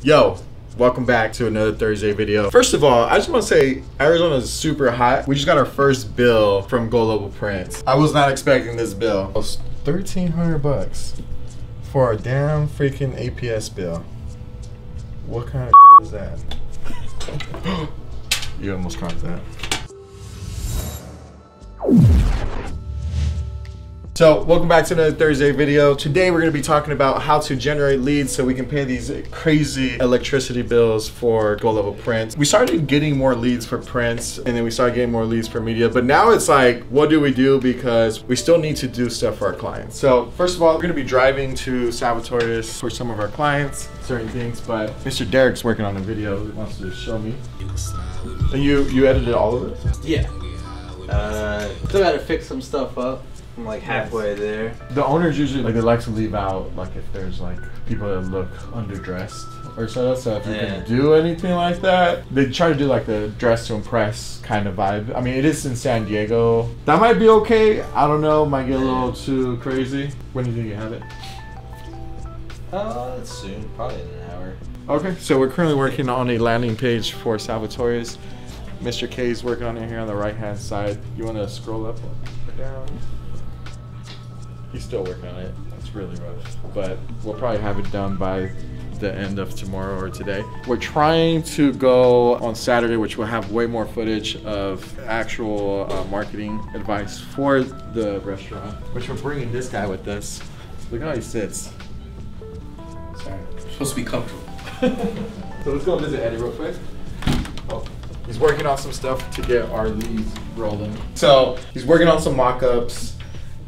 Yo, welcome back to another Thursday video. First of all, I just want to say Arizona is super hot. We just got our first bill from Gold Level Prints. I was not expecting this bill. It was $1,300 for a damn freaking APS bill. What kind of is that? You almost caught that. So, welcome back to another Thursday video. Today we're going to be talking about how to generate leads so we can pay these crazy electricity bills for Gold Level Prints. We started getting more leads for prints, and then we started getting more leads for media, but now it's like, what do we do? Because we still need to do stuff for our clients. So first of all, we're going to be driving to Salvatore's for some of our clients, certain things, but Mr. Derek's working on a video that wants to show me. And you edited all of it? Yeah. Still got to fix some stuff up. I'm like halfway there. The owners usually they like to leave out like if there's like people that look underdressed or so if you can do anything like that, they try to do like the dress to impress kind of vibe. I mean, it is in San Diego. That might be okay. I don't know. Might get a little too crazy. When do you think you have it? Soon, probably in an hour. Okay, so we're currently working on a landing page for Salvatore's. Mr. K is working on it here on the right hand side. You want to scroll up or down? He's still working on it. It's really rough, but we'll probably have it done by the end of tomorrow or today. We're trying to go on Saturday, which will have way more footage of actual marketing advice for the restaurant, which we're bringing this guy with us. Look how he sits. Sorry. Supposed to be comfortable. So let's go visit Eddie real quick. Oh, he's working on some stuff to get our leads rolling. So he's working on some mock-ups,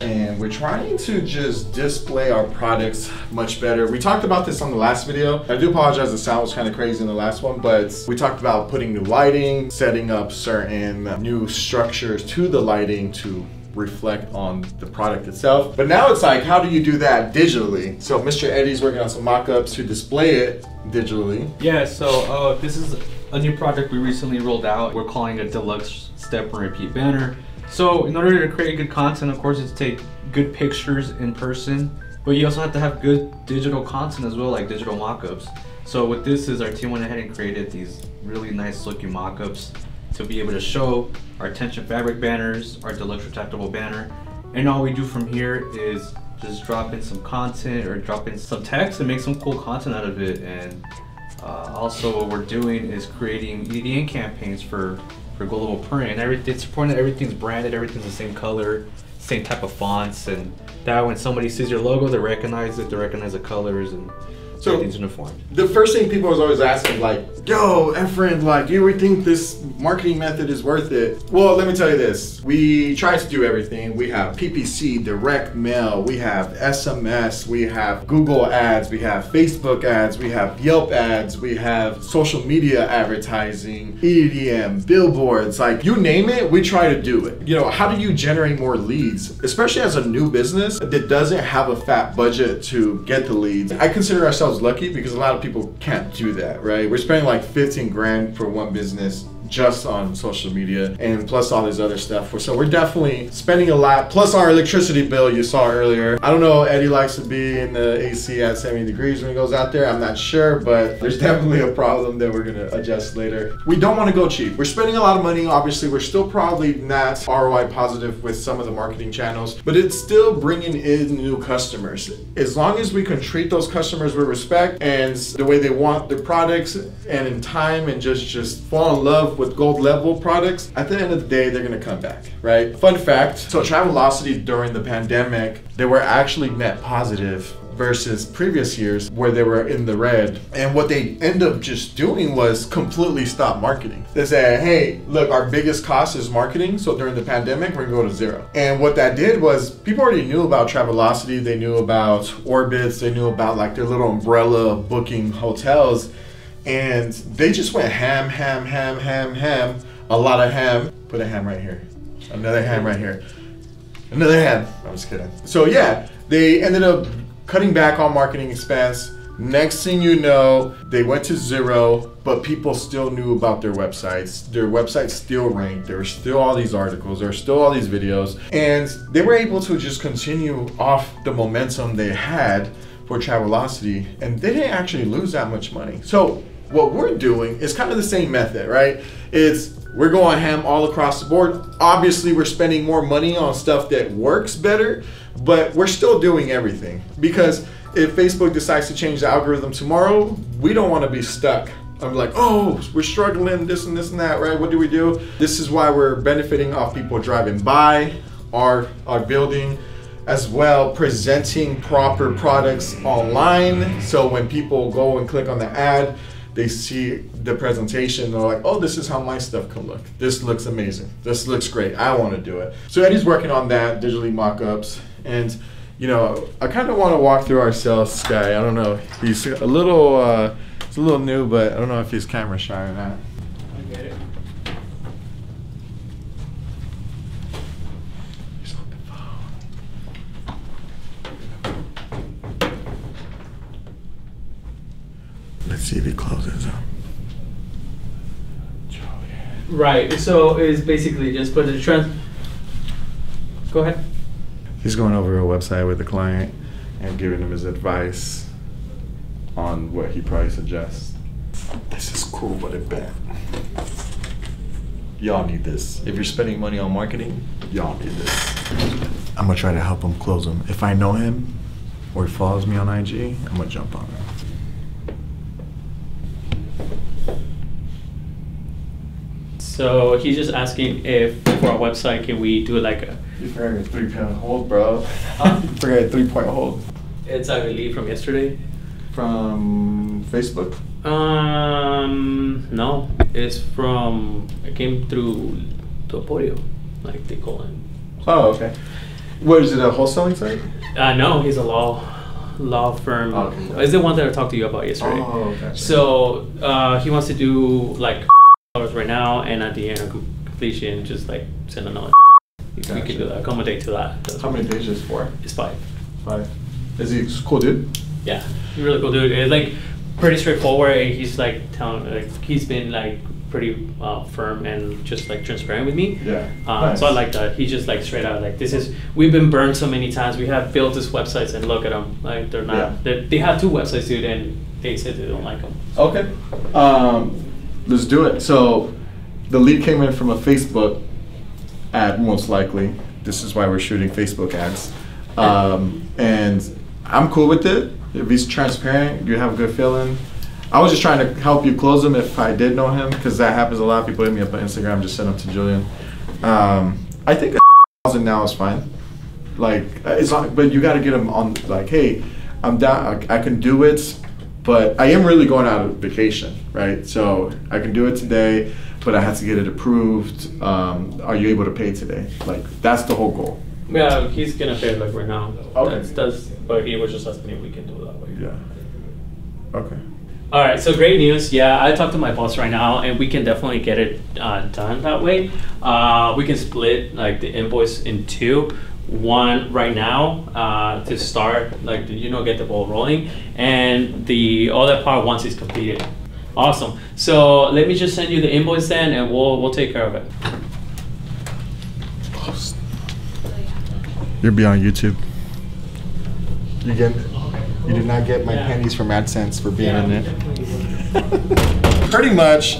and we're trying to just display our products much better. We talked about this on the last video. I do apologize, the sound was kind of crazy in the last one, but we talked about putting new lighting, setting up certain new structures to the lighting to reflect on the product itself. But now it's like, how do you do that digitally? So Mr. Eddie's working on some mock-ups to display it digitally. Yeah, so this is a new project we recently rolled out. We're calling it Deluxe Step and Repeat Banner. So in order to create good content, of course, it's take good pictures in person, but you also have to have good digital content as well, like digital mock-ups. So what this is, our team went ahead and created these really nice looking mock-ups to be able to show our tension fabric banners, our deluxe retractable banner. And all we do from here is just drop in some content or drop in some text and make some cool content out of it. And also what we're doing is creating EDN campaigns for Gold Level Print, and it's important that everything's branded, everything's the same color, same type of fonts, and that when somebody sees your logo, they recognize it, they recognize the colors, and so everything's uniform. The first thing people was always asking, like, yo, Efren, like, you ever think this marketing method is worth it? Well, let me tell you this. We try to do everything. We have PPC, direct mail, we have SMS, we have Google ads, we have Facebook ads, we have Yelp ads, we have social media advertising, EDM, billboards, like you name it, we try to do it. You know, how do you generate more leads? Especially as a new business that doesn't have a fat budget to get the leads. I consider ourselves lucky because a lot of people can't do that, right? We're spending like 15 grand for one business just on social media and plus all this other stuff. So we're definitely spending a lot, plus our electricity bill you saw earlier. I don't know, Eddie likes to be in the AC at 70 degrees when he goes out there. I'm not sure, but there's definitely a problem that we're gonna adjust later. We don't wanna go cheap. We're spending a lot of money, obviously. We're still probably not ROI positive with some of the marketing channels, but it's still bringing in new customers. As long as we can treat those customers with respect and the way they want their products and in time and just fall in love with Gold Level products, at the end of the day, they're gonna come back, right? Fun fact, so Travelocity during the pandemic, they were actually net positive versus previous years where they were in the red. And what they end up just doing was completely stop marketing. They say, hey, look, our biggest cost is marketing, so during the pandemic, we're gonna go to zero. And what that did was people already knew about Travelocity, they knew about Orbitz, they knew about like their little umbrella booking hotels, and they just went ham, a lot of ham. Put a ham right here, another ham right here, another ham. I'm just kidding. So yeah, they ended up cutting back on marketing expense. Next thing you know, they went to zero, but people still knew about their websites. Their websites still ranked. There were still all these articles. There were still all these videos. And they were able to just continue off the momentum they had for Travelocity, and they didn't actually lose that much money. So what we're doing is kind of the same method, right? We're going ham all across the board. Obviously, we're spending more money on stuff that works better, but we're still doing everything. Because if Facebook decides to change the algorithm tomorrow, we don't want to be stuck. I'm like, oh, we're struggling, this and that, right? What do we do? This is why we're benefiting off people driving by our building, as well presenting proper products online. So when people go and click on the ad, they see the presentation, they're like, oh, this is how my stuff can look. This looks amazing. This looks great. I want to do it. So Eddie's working on that, digitally mock-ups. And, you know, I kind of want to walk through our sales guy. I don't know. He's a little new, but I don't know if he's camera shy or not. I get it. He's on the phone. Let's see if he closes up. Right, so it's basically just put the trend. Go ahead. He's going over a website with the client and giving him his advice on what he probably suggests. This is cool, but it bad. Y'all need this. If you're spending money on marketing, y'all need this. I'm gonna try to help him close him. If I know him or he follows me on IG, I'm gonna jump on him. So he's just asking if for our website can we do like a. You forgot your 3-point hold, bro. You forgot your 3-point hold. It's I believe from yesterday. From Facebook? No, it's from. It came through Toporio, like they call it. Oh, okay. What is it? A wholesaling site? No, he's a law firm. Oh, okay. It's the one that I talked to you about yesterday. Oh, gotcha. So he wants to do like right now, and at the end of completion, just like send another. Gotcha. We can do that. Accommodate to that. How many pages for? It's 5. 5. Is he a cool dude? Yeah, he's a really cool dude. It's like pretty straightforward. And he's like telling, like he's been like pretty firm and just like transparent with me. Yeah. Nice. So I like that. He just like straight out like we've been burned so many times. We have built these websites and look at them. Like they're not. Yeah. They have 2 websites, dude, and they said they don't like them. Okay. Let's do it. So the lead came in from a Facebook ad, most likely. This is why we're shooting Facebook ads. And I'm cool with it. If he's transparent, you have a good feeling. I was just trying to help you close him if I did know him, because that happens a lot. People hit me up on Instagram, just send them to Julian. I think 1,000 now is fine. Like, it's not, but you got to get him on, like, hey, I'm down, I can do it, but I am really going out of vacation, right? So I can do it today, but I have to get it approved. Are you able to pay today? Like, that's the whole goal. Yeah, he's gonna pay like right now. Okay. But he was just asking if we can do it that way. Yeah. Okay. All right, so great news. Yeah, I talked to my boss right now, and we can definitely get it done that way. We can split like the invoice in 2. One right now to start, like get the ball rolling, and the other part once it's completed. Awesome. So let me just send you the invoice then, and we'll take care of it. You'll be on YouTube. You did not get my pennies from AdSense for being in it. Pretty much,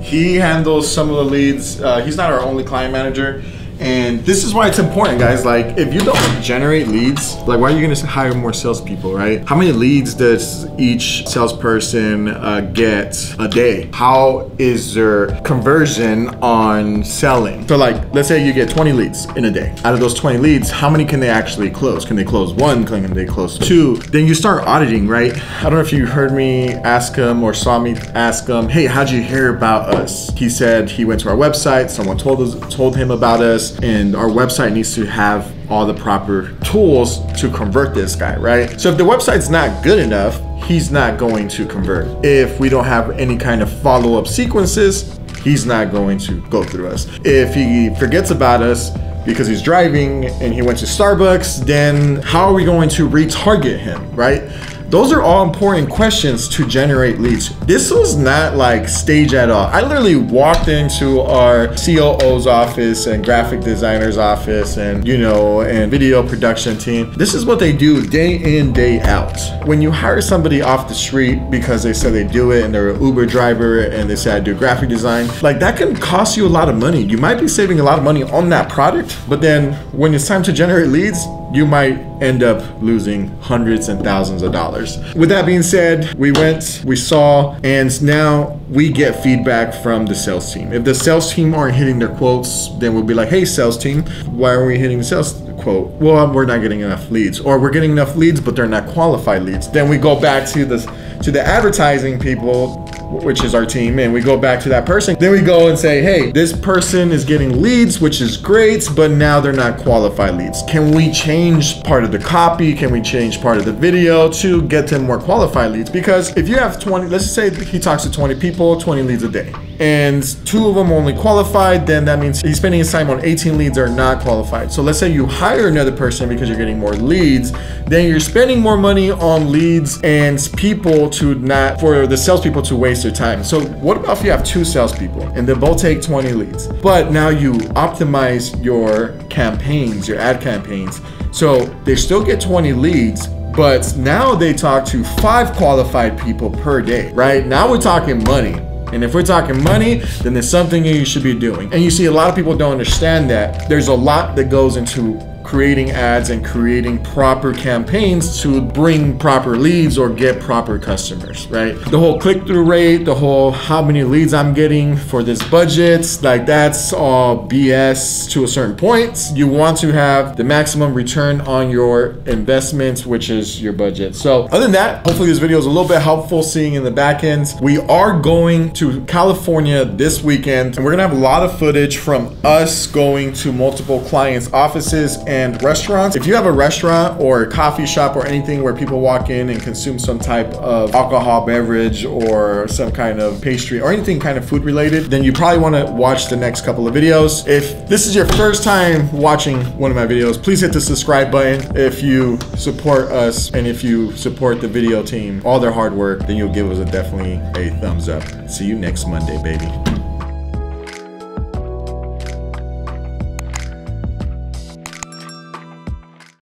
he handles some of the leads. He's not our only client manager. And this is why it's important, guys. Like, if you don't generate leads, like, why are you gonna hire more salespeople, right? How many leads does each salesperson get a day? How is their conversion on selling? So, like, let's say you get 20 leads in a day. Out of those 20 leads, how many can they actually close? Can they close 1? Can they close 2? Then you start auditing, right? I don't know if you heard me ask him or saw me ask him, hey, how'd you hear about us? He said he went to our website, someone told him about us, and our website needs to have all the proper tools to convert this guy, right? So if the website's not good enough, he's not going to convert. If we don't have any kind of follow-up sequences, he's not going to go through us. If he forgets about us because he's driving and he went to Starbucks, then how are we going to retarget him, right? Those are all important questions to generate leads. This was not like stage at all. I literally walked into our COO's office and graphic designer's office and, you know, and video production team. This is what they do day in, day out. When you hire somebody off the street because they said they do it and they're an Uber driver and they say I do graphic design, like that can cost you a lot of money. You might be saving a lot of money on that product, but then when it's time to generate leads, you might end up losing hundreds and thousands of dollars. With that being said, we went, we saw, and now we get feedback from the sales team. If the sales team aren't hitting their quotes, then we'll be like, hey, sales team, why aren't we hitting the sales quote? Well, we're not getting enough leads, or we're getting enough leads, but they're not qualified leads. Then we go back to the advertising people, which is our team, and we go back to that person. Then we go and say, hey, this person is getting leads, which is great, but now they're not qualified leads. Can we change part of the copy? Can we change part of the video to get them more qualified leads? Because if you have 20, let's say he talks to 20 people, 20 leads a day, and 2 of them only qualified, then that means he's spending his time on 18 leads that are not qualified. So let's say you hire another person because you're getting more leads, then you're spending more money on leads and people for the salespeople to waste their time. So what about if you have 2 salespeople and they both take 20 leads, but now you optimize your campaigns, your ad campaigns, so they still get 20 leads, but now they talk to 5 qualified people per day, right? Now we're talking money. And if we're talking money, then there's something you should be doing. And you see, a lot of people don't understand that there's a lot that goes into creating ads and creating proper campaigns to bring proper leads or get proper customers, right? The whole click-through rate, the whole how many leads I'm getting for this budget, like that's all BS to a certain point. You want to have the maximum return on your investment, which is your budget. So other than that, hopefully this video is a little bit helpful seeing in the back end. We are going to California this weekend, and we're gonna have a lot of footage from us going to multiple clients' offices and restaurants. If you have a restaurant or a coffee shop or anything where people walk in and consume some type of alcohol beverage or some kind of pastry or anything kind of food related, then you probably want to watch the next couple of videos. If this is your first time watching one of my videos, please hit the subscribe button. If you support us and if you support the video team, all their hard work, then you'll give us definitely a thumbs up. See you next Monday, baby.